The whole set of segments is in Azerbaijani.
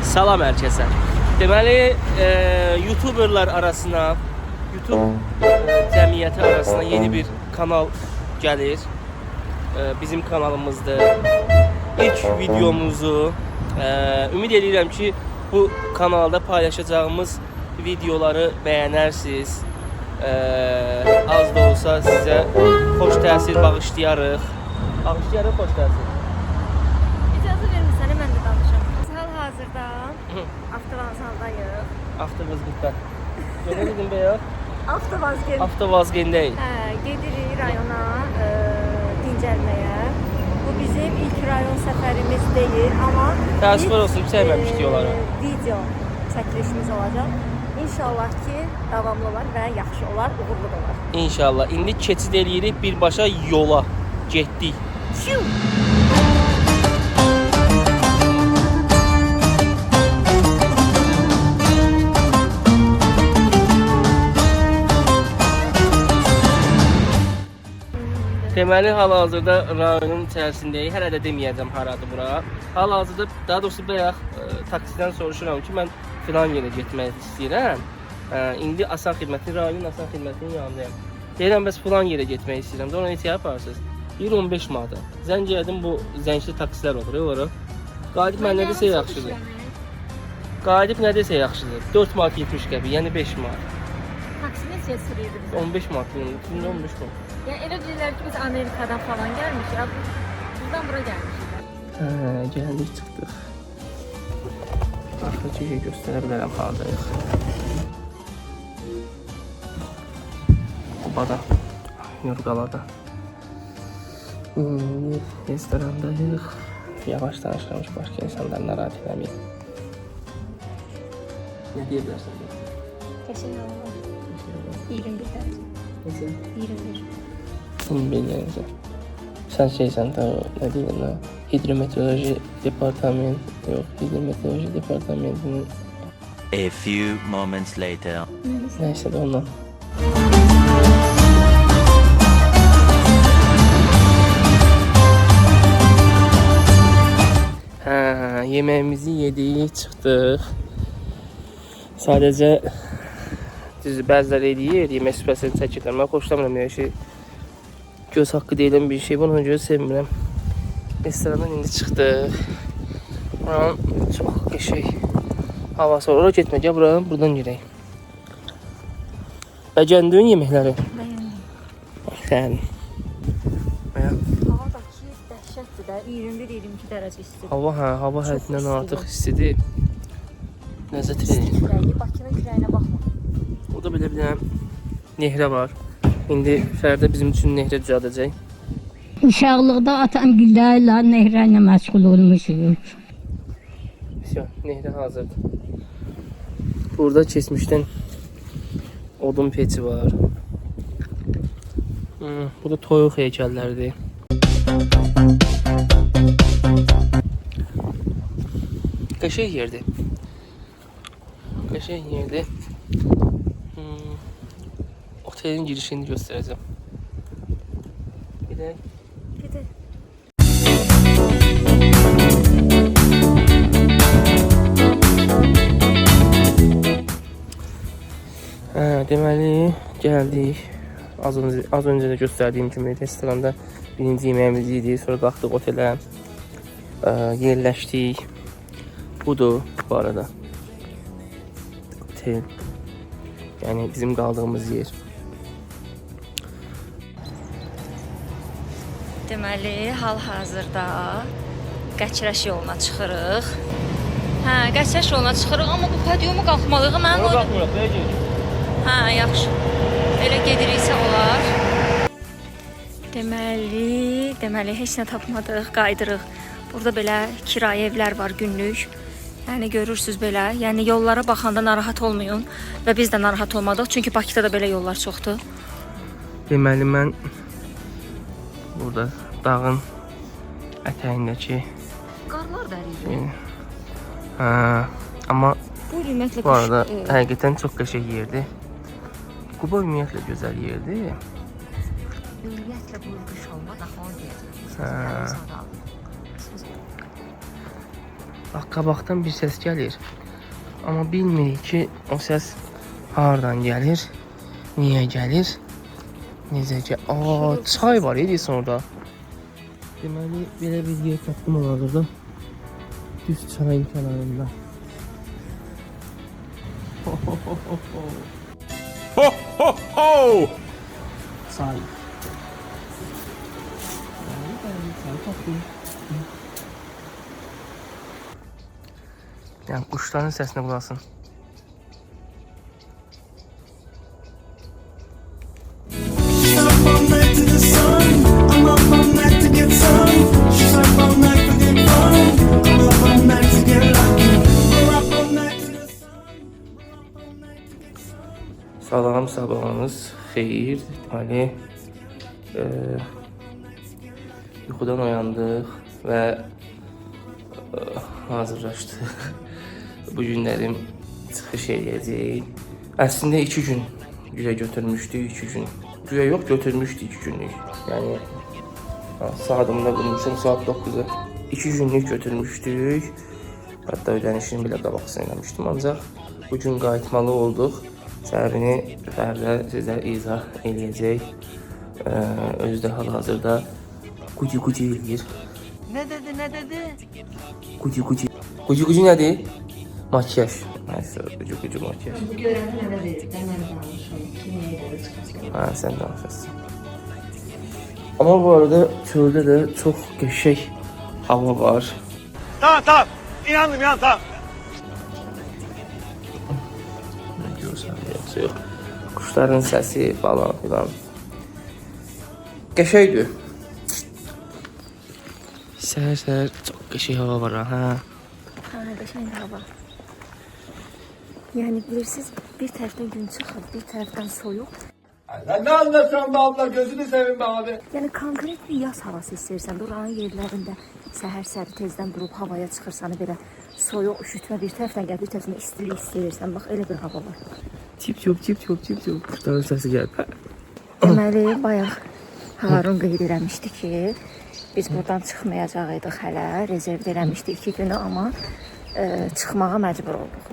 Salam herkese. Deməli, YouTuberlar arasına, YouTube cəmiyyəti arasına yeni bir kanal gəlir. Bizim kanalımızdır. İlk videomuzu ümid edirəm ki, bu kanalda paylaşacağımız videoları bəyənərsiniz. Az da olsa sizə xoş təsir bağışlayarıq. Bağışlayarıq xoş təsir. İcazə vermirsən, mən də danışam. Hal-hazırda avtovazaldayıq. Avtovazgiddə. Nə dedim bəyək? Avtovazgid. Avtovazgendəyik. Gedirik rayona dincəlməyə. Bu bizim ilk rayon səfərimiz deyil, amma Təəssüflər olsun, sevməmişdik onları. Video çəkilişimiz olacaq. İnşallah ki, davamlı olar və yaxşı olar, uğurlu olar. İnşallah. İndi keçid eləyirik birbaşa yola. Getdik. Deməli, hal-hazırda rayonun içərisindəyik. Hələ də deməyəcəm haradır bura. Hal-hazırda, daha doğrusu bayaq taksidən soruşuram ki, mən filan yerə getmək istəyirəm. İndi Asan Xidmətinin, rayonun Asan Xidmətinin yanındayım. Deyirəm, bəs filan yerə getmək istəyirəm. Ona neçə yaparsınız? 15 manat. Zəng elədim, bu zəngli taksilər olur, olaraq. Qalib mən nə desə yaxşıdır. Qalib nə desə yaxşıdır. 4 manat 70 qəpik, yəni 5 manat. Taksi neçəyə sürüyordu bizə? 15 manat deyildi, 15 manat. Ya elə deyirlər ki, biz Amerikadan falan gəlmişik, ya buradan bura gəlmişik. Gəldik, çıxdıq. Axırıcı göstərə bilərəm haradayıq. Qubada, Nurqalada. Restorandayıq. Yavaş danışırmış, başqa insanlar narahat eləməyik. Nə deyə bilərsən? Kesin olur. 21 dərəcə. Necə? 21. Bilməyəcəm. Sən şeysən də, nə deyirəm də, hidrometeoroloji departament, yox, hidrometeoroloji departamentinin... A few moments later. Nəysə də ondan. Yeməyimizi yedik, çıxdıq. Sadəcə bəziləri eləyir, yemək süpəsini çəkirlər. Mən xoşlamıram elə şey. Göz haqqı deyilən bir şey, buna görə sevmirəm. Restorandan indi çıxdıq. Buranın çox qəşəng havası var. Ora getmə, gəl buradan girək. Bəyəndin yeməkləri? Bəyəndim. Sən. Havadakı dəhşətdir də, 21-22 dərəcə istidir. Hava həddindən artıq istidir. Ləzzət edin. Bakının kürəyinə baxma. O da belə bir nehrə var. İndi Fərdə bizim üçün nehrə düzəldəcək. Uşaqlıqda atam güllərlə nehrə ilə məşğul olmuşuq. Nehrə hazırdır. Burada keçmişdən odun peçi var. Bu da toyuq heykəlləridir. Qəşəng yerdir. Qəşəng yerdir. Otelin girişini göstərəcəm. Gedək. Gedək. Deməli, gəldik. Az öncə də göstərdiyim kimi restoranda birinci yeməyimizi yedik, sonra qalxdıq otelə, yerləşdik. Budur bu arada. Otel. Yəni bizim qaldığımız yer. Deməli, hal-hazırda Qəçrəş yoluna çıxırıq. Qəçrəş yoluna çıxırıq, amma bu podiumu qalxmalıyıq. Ona qalxmırıq, belə gedirik. Yaxşı. Elə gediriksə olar. Deməli, heç nə tapmadıq, qaydırıq. Burada belə kirayə evlər var günlük. Yəni görürsüz belə. Yəni yollara baxanda narahat olmayın və biz də narahat olmadıq. Çünki Bakıda da belə yollar çoxdur. Deməli, mən burada dağın ətəyindəki Qarlar da əriyir. amma Bu ümumiyyətlə bu arada həqiqətən çox qəşəng yerdir. Quba ümumiyyətlə gözəl yerdir. ümumiyyətlə bu qış olmaz, axı onu deyəcəm. Bax, qabaqdan bir səs gəlir. Amma bilmirik ki, o səs hardan gəlir, niyə gəlir, necə gəlir. Aa, çay var, edirsən orada. Deməli, belə bir yer tapdım orada. Düz çayın kənarında. Ho ho ho ho ho. Ho ho ho! Çay. Çay tapdım. Yəni quşların səsinə qulaq asın. Salam, sabahınız xeyir. Deməli, yuxudan oyandıq və hazırlaşdıq. Bu günlərim çıxış edəcək. Əslində 2 gün güyə götürmüşdük, 2 gün. Güyə yox, götürmüşdük 2 günlük. Yəni saatımda qurmuşum, saat 9-a. 2 günlük götürmüşdük. Hətta ödənişini belə qabaqsın eləmişdim. Ancaq bu gün qayıtmalı olduq. Səbəbini Fərdə sizə izah eləyəcək. Özü də hal-hazırda qucu eləyir. Nə dedi, nə dedi? Qucu. Qucu nədir? Makyaj. Qucu makyaj. Bu görəni mənə verir də, mən danışım. Kim eləyə çıxacaq? Ha, sən danışırsın. Amma bu arada çöldə də çox qəşəng hava var. Tamam. İnandım, tamam. Görürsən, yoxsa yox. Quşların səsi falan filan. Qəşəngdir. Səhər çox qəşəng hava var ha. Ha, qəşəng hava. Yəni bilirsiniz, bir tərəfdən gün çıxır, bir tərəfdən soyuq. Sen ne anlatıyorsun be abla? Gözünü seveyim be abi. Yəni konkret bir yaz havası istəyirsən, buranın yerlərində səhər tezdən durub havaya çıxırsan, belə soyuq, üşütmə bir tərəfdən gəlir, bir tərəfdən istilik istəyirsən. Bax, elə bir hava var. Çip çop. Quşların səsi gəlir. Deməli, bayaq Harun qeyd eləmişdi ki, biz buradan çıxmayacağıq hələ, rezerv eləmişdik 2 günü, amma çıxmağa məcbur olduq.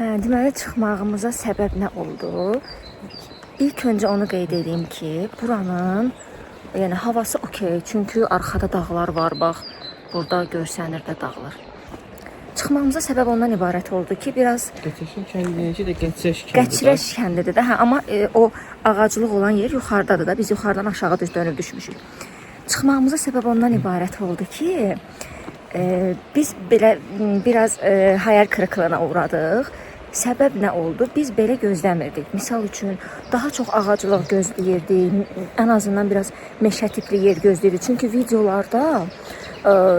Hə, deməli, çıxmağımıza səbəb nə oldu? İlk öncə onu qeyd edeyim ki, buranın yəni havası okey, çünki arxada dağlar var, bax, burada görsənir də dağlar. Çıxmağımıza səbəb ondan ibarət oldu ki, biraz Qəçəşin kəndinki də Qəçəş kəndidir. Qəçrəş kəndidir də, hə, amma o ağaclıq olan yer yuxarıdadır da, biz yuxarıdan aşağı dönüb düşmüşük. Çıxmağımıza səbəb ondan ibarət oldu ki, biz belə biraz hayal kırıklığına uğradıq. Səbəb nə oldu? Biz belə gözləmirdik. Misal üçün, daha çox ağaclıq gözləyirdik, ən azından biraz meşə tipli yer gözləyirdik. Çünki videolarda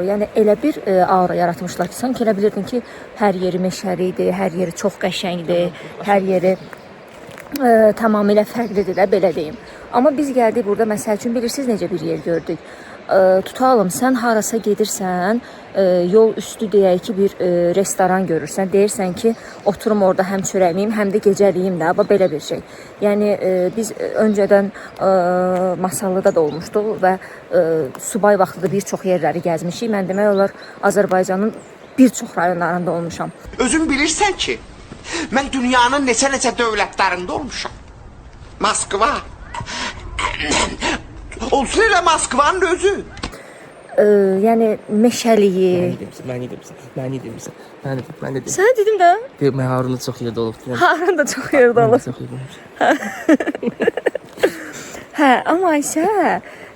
yəni elə bir aura yaratmışlar ki, sanki elə bilirdin ki, hər yeri meşəlidir, hər yeri çox qəşəngdir, hər yeri tamamilə fərqlidir də, belə deyim. Amma biz gəldik burada, məsəl üçün, bilirsiniz necə bir yer gördük. Tutalım, sən harasa gedirsən, yol üstü deyək ki, bir restoran görürsən, deyirsən ki, oturum orada həm çörəyim, həm də gecəliyim də, belə bir şey. Yəni, biz öncədən Masallıda da olmuşduq və subay vaxtıda bir çox yerləri gəzmişik. Mən demək olar, Azərbaycanın bir çox rayonlarında olmuşam. Özün bilirsən ki, mən dünyanın neçə dövlətlərində olmuşam. Moskva. Olsun elə Moskvanın özü. Yəni, meşəliyi. Məni demirsən. Sən dedim də. Mən Harun'da çox yerdə olub. Harun da çox yerdə olub. Hə, amma isə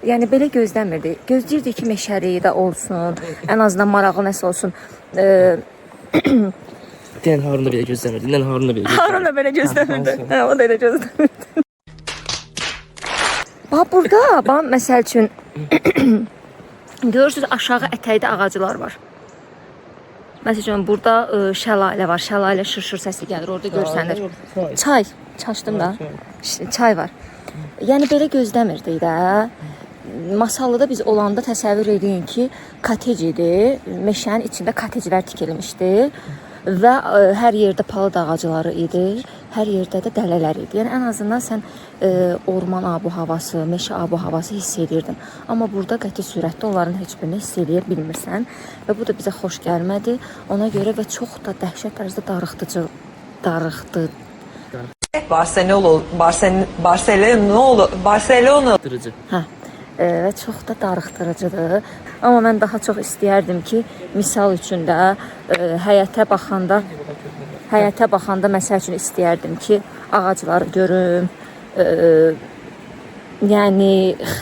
yəni belə gözləmirdik. Gözləyirdik ki, meşəliyi də olsun, ən azından maraqlı nəsə olsun. Dən Harun'da belə gözləmirdi. Harun da belə gözləmirdi. Hə, o da elə gözləmirdi. Bax, burada, məsəl üçün, görürsünüz, aşağı ətəkdə ağaclar var. Məsəl üçün, burada şəlalə var, şəlalə şırşır səsi gəlir, orada görsənir. Çay, çaşdım da, çay var. Yəni, belə gözləmirdik də. Masallıda biz olanda təsəvvür edin ki, kotec idi, meşənin içində koteclər tikilmişdi. və hər yerdə palıd ağacları idi, hər yerdə də dələlər idi. Yəni ən azından sən orman abu-havası, meşə abu-havası hiss edirdin. Amma burada qəti surətdə onların heç birini hiss edə bilmirsən və bu da bizə xoş gəlmədi. Ona görə və çox da dəhşət dərəcədə darıxdı. Barcelona Dırıcı. Hə. Və çox da darıxdırıcıdır. Amma mən daha çox istəyərdim ki, misal üçün də həyətə baxanda məsəl üçün istəyərdim ki, ağacları görüm. Yəni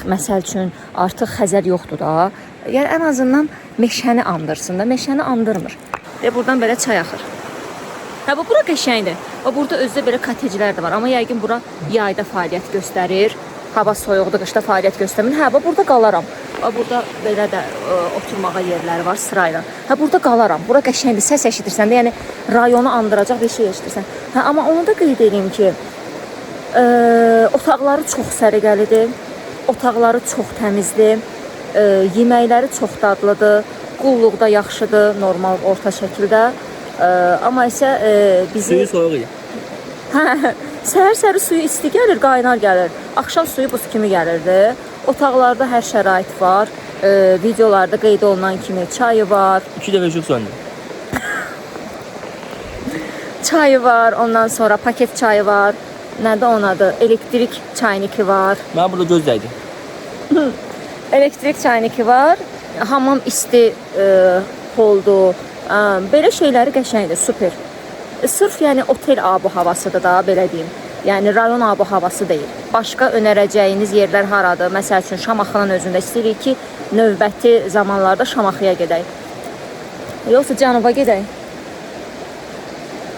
məsəl üçün artıq Xəzər yoxdur da. Yəni ən azından meşəni andırsın da. Meşəni andırmır. Buradan belə çay axır. Hə, bura qəşəngdir. Burada özdə belə koteclər də var. Amma yəqin bura yayda fəaliyyət göstərir. Hava soyuqdur, qışda fəaliyyət göstərmir. Hə, burada qalaram. Burada belə də oturmağa yerləri var sırayla. Hə, burada qalaram. Bura qəşəngdir, səs eşidirsən də, yəni rayonu andıracaq bir şey eşidirsən. Hə, amma onu da qeyd edeyim ki, otaqları çox səliqəlidir. Otaqları çox təmizdir. Yeməkləri çox dadlıdır. Qulluqda yaxşıdır, normal orta şəkildə. Amma isə bizi... Suyu soyuq idi. Hə, səhər-səhər suyu isti gəlir, qaynar gəlir. Axşam suyu buz kimi gəlirdi. Otaqlarda hər şərait var. Videolarda qeyd olunan kimi çayı var. 2 dəfə işıq söndü. Çayı var, ondan sonra paket çayı var. Nədir onun adı? Elektrik çayniki var. Mən burada gözdəydim. Elektrik çayniki var. Hamam isti poldu. Belə şeyləri qəşəngdir, super. Sırf yəni otel abu-havasıdır da, belə deyim. Yəni rayon abu-havası deyil. Başqa önərəcəyiniz yerlər haradır? Məsəl üçün Şamaxının özündə istəyirik ki, növbəti zamanlarda Şamaxıya gedək. Yoxsa cənuba gedək?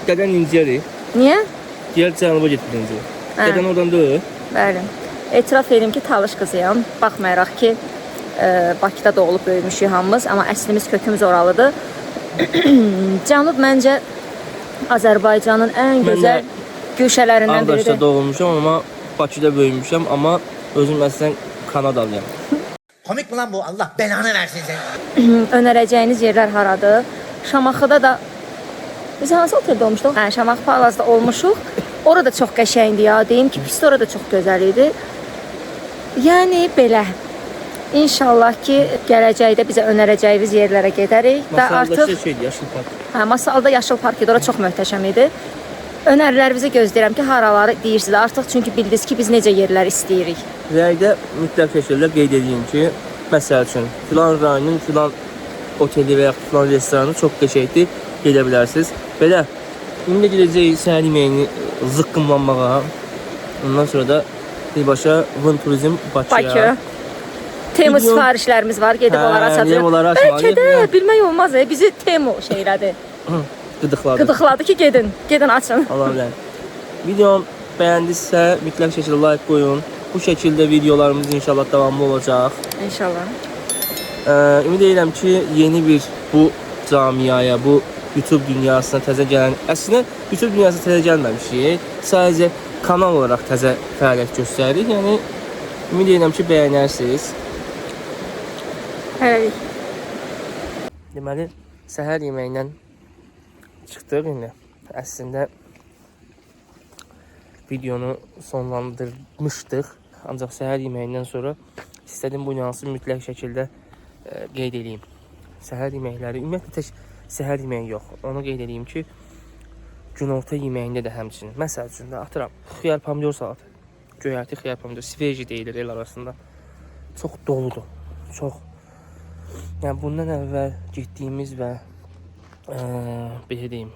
Qədən inciyədir. Niyə? Digər cənuba getdik inciyyə. Qədən oradan deyil. Bəli. Etiraf edim ki, Talış qızıyam. Baxmayaraq ki, Bakıda doğulub böyümüşük hamımız, amma əslimiz, kökümüz oralıdır. Cənub məncə Azərbaycanın ən gözəl güşələrindən biridir. Ağdaşda doğulmuşam, amma Bakıda böyümüşəm, amma özüm əslən Kanadalıyam. Komik mi lan bu? Allah belanı versin seni. Önərəcəyiniz yerlər haradır? Şamaxıda da biz hansı oteldə olmuşduq? Hə, Şamaxı Palazda olmuşuq. Orada çox qəşəngdir ya. Deyim ki, pis orada çox gözəl idi. Yəni belə. İnşallah ki, gələcəkdə bizə önərəcəyiniz yerlərə gedərik və artıq şeydir, Yaşıl Park. Hə, Masalda Yaşıl Park idi. Ora çox möhtəşəm idi. Önərilərinizi gözləyirəm ki, haraları deyirsiniz artıq, çünki bildiniz ki, biz necə yerlər istəyirik. Rəydə mütləq şəkildə qeyd edeyim ki, məsəl üçün filan rayonun filan oteli və ya filan restoranı çox qəşəngdir, gedə bilərsiniz. Belə, indi gedəcəyik səhər yeməyini zıqqımlanmağa. Ondan sonra da birbaşa Vın Turizm Bakıya. Bakı. Temu sifarişlərimiz var, gedib onlara gedib onlara çatacaq. açmalı. Bəlkə də bilmək olmaz, bizi Temu şeylədi. Qıdıqladı ki, gedin açın. Allah bilən. Videom bəyəndinizsə mütləq şəkildə like qoyun. Bu şəkildə videolarımız inşallah davamlı olacaq. İnşallah. Ümid edirəm ki, yeni bir bu camiaya, bu YouTube dünyasına təzə gələn, əslində YouTube dünyasına təzə gəlməmişik. Sadəcə kanal olaraq təzə fəaliyyət göstəririk. Yəni ümid edirəm ki, bəyənərsiniz. Hələlik. Deməli, səhər yeməyindən çıxdıq indi. Əslində videonu sonlandırmışdıq. Ancaq səhər yeməyindən sonra istədim bu nüansı mütləq şəkildə qeyd edeyim. Səhər yeməkləri, ümumiyyətlə tək səhər yeməyi yox. Onu qeyd edeyim ki, günorta yeməyində də həmçinin. Məsəl üçün də atıram, xiyar pomidor salatı. Göyərti xiyar pomidor, sveji deyilir el arasında. Çox doludur. Çox. Yəni bundan əvvəl getdiyimiz və belə deyim,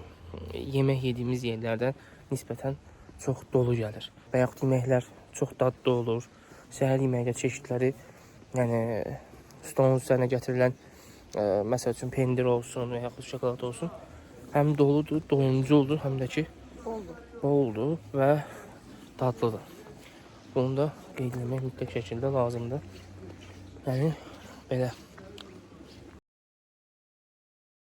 yemək yediyimiz yerlərdən nisbətən çox dolu gəlir. Və yaxud yeməklər çox dadlı olur. Səhər yeməkdə çeşidləri, yəni stolun üzərinə gətirilən məsəl üçün pendir olsun və yaxud şokolad olsun. Həm doludur, doyunculudur, həm də ki boldur və dadlıdır. Bunu da qeyd etmək mütləq şəkildə lazımdır. Yəni belə.